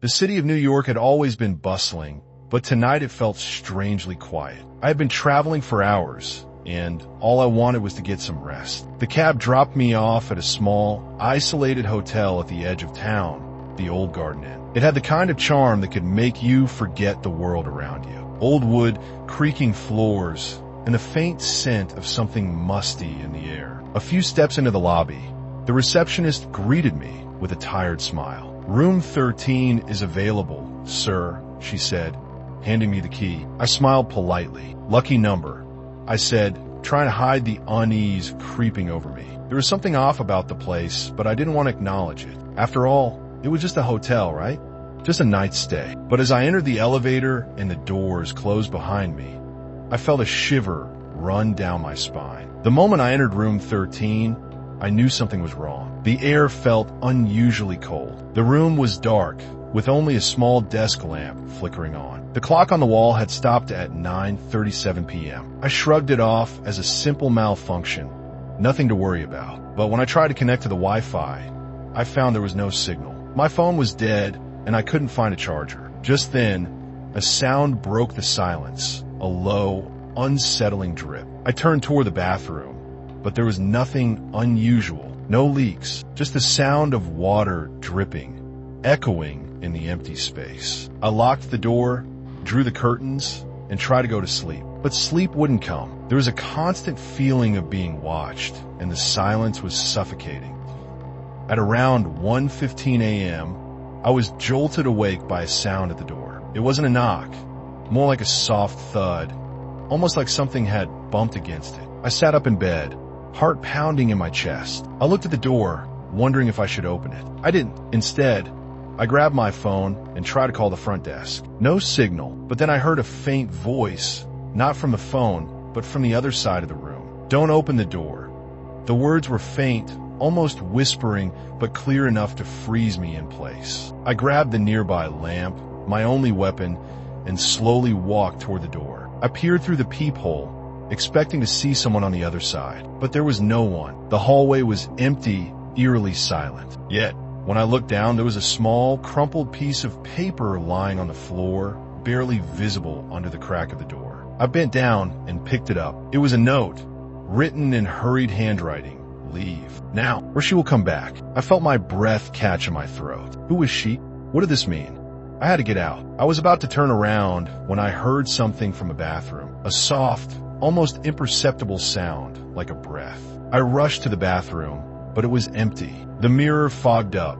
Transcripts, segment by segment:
The city of New York had always been bustling, but tonight it felt strangely quiet. I had been traveling for hours, and all I wanted was to get some rest. The cab dropped me off at a small, isolated hotel at the edge of town, the Old Garden Inn. It had the kind of charm that could make you forget the world around you. Old wood, creaking floors, and the faint scent of something musty in the air. A few steps into the lobby, the receptionist greeted me with a tired smile. "Room 13 is available, sir," she said, handing me the key. I smiled politely. "Lucky number," I said, trying to hide the unease creeping over me. There was something off about the place, but I didn't want to acknowledge it. After all, it was just a hotel, right? Just a night's stay. But as I entered the elevator and the doors closed behind me, I felt a shiver run down my spine. The moment I entered room 13, I knew something was wrong. The air felt unusually cold. The room was dark, with only a small desk lamp flickering on. The clock on the wall had stopped at 9:37 p.m. I shrugged it off as a simple malfunction, nothing to worry about. But when I tried to connect to the Wi-Fi, I found there was no signal. My phone was dead, and I couldn't find a charger. Just then, a sound broke the silence, a low, unsettling drip. I turned toward the bathroom, but there was nothing unusual, no leaks, just the sound of water dripping, echoing in the empty space. I locked the door, drew the curtains, and tried to go to sleep. But sleep wouldn't come. There was a constant feeling of being watched, and the silence was suffocating. At around 1:15 a.m., I was jolted awake by a sound at the door. It wasn't a knock, more like a soft thud, almost like something had bumped against it. I sat up in bed, heart pounding in my chest. I looked at the door, wondering if I should open it. I didn't. Instead, I grabbed my phone and tried to call the front desk. No signal, but then I heard a faint voice, not from the phone, but from the other side of the room. "Don't open the door." The words were faint, almost whispering, but clear enough to freeze me in place. I grabbed the nearby lamp, my only weapon, and slowly walked toward the door. I peered through the peephole, expecting to see someone on the other side, but there was no one. The hallway was empty, eerily silent. Yet, when I looked down, there was a small, crumpled piece of paper lying on the floor, barely visible under the crack of the door. I bent down and picked it up. It was a note, written in hurried handwriting. "Leave now, or she will come back." I felt my breath catch in my throat. Who was she? What did this mean? I had to get out. I was about to turn around when I heard something from a bathroom. A soft, almost imperceptible sound, like a breath. I rushed to the bathroom, but it was empty. The mirror fogged up,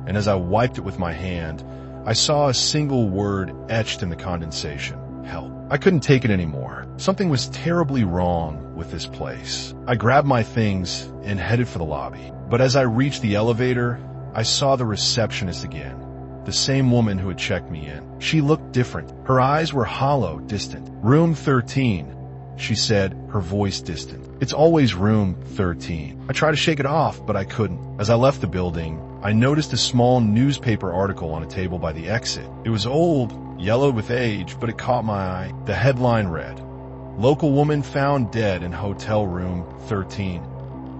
and as I wiped it with my hand, I saw a single word etched in the condensation. Help. I couldn't take it anymore. Something was terribly wrong with this place. I grabbed my things and headed for the lobby. But as I reached the elevator, I saw the receptionist again. The same woman who had checked me in. She looked different. Her eyes were hollow, distant. "Room 13, she said, her voice distant. "It's always room 13. I tried to shake it off, but I couldn't. As I left the building, I noticed a small newspaper article on a table by the exit. It was old, yellowed with age, but it caught my eye. The headline read, "Local woman found dead in hotel room 13.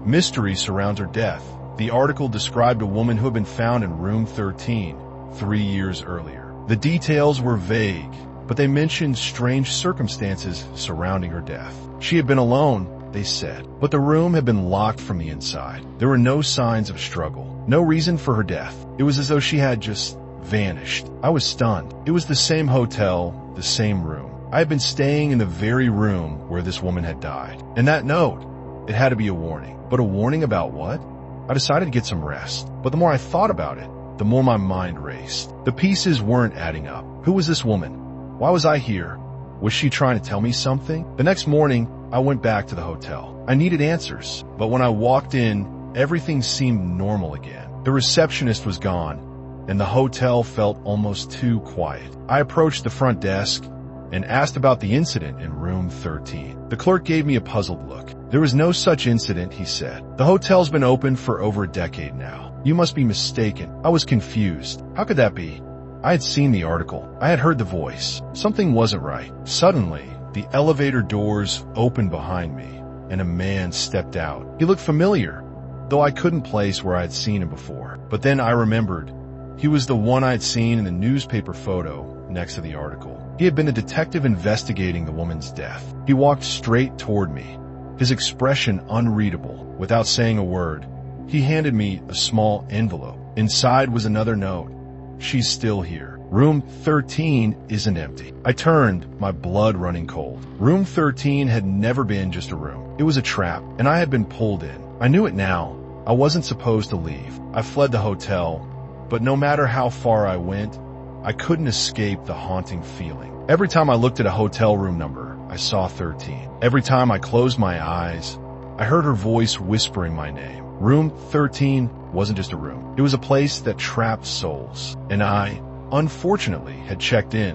Mystery surrounds her death." The article described a woman who had been found in room 13 3 years earlier. The details were vague, but they mentioned strange circumstances surrounding her death. She had been alone, they said, but the room had been locked from the inside. There were no signs of struggle, no reason for her death. It was as though she had just vanished. I was stunned. It was the same hotel, the same room. I had been staying in the very room where this woman had died. And that note, it had to be a warning. But a warning about what? I decided to get some rest. But the more I thought about it, the more my mind raced. The pieces weren't adding up. Who was this woman? Why was I here? Was she trying to tell me something? The next morning, I went back to the hotel. I needed answers, but when I walked in, everything seemed normal again. The receptionist was gone, and the hotel felt almost too quiet. I approached the front desk and asked about the incident in room 13. The clerk gave me a puzzled look. "There was no such incident," he said. "The hotel's been open for over a decade now. You must be mistaken." I was confused. How could that be? I had seen the article. I had heard the voice. Something wasn't right. Suddenly, the elevator doors opened behind me, and a man stepped out. He looked familiar, though I couldn't place where I had seen him before. But then I remembered He was the one I'd seen in the newspaper photo next to the article. He had been a detective investigating the woman's death. He walked straight toward me, his expression unreadable. Without saying a word, he handed me a small envelope. Inside was another note. She's still here. Room 13 isn't empty. I turned, my blood running cold. Room 13 had never been just a room. It was a trap, and I had been pulled in. I knew it now. I wasn't supposed to leave. I fled the hotel, but no matter how far I went, I couldn't escape the haunting feeling. Every time I looked at a hotel room number, I saw 13. Every time I closed my eyes, I heard her voice whispering my name. Room 13 wasn't just a room. It was a place that trapped souls, and I, unfortunately, had checked in.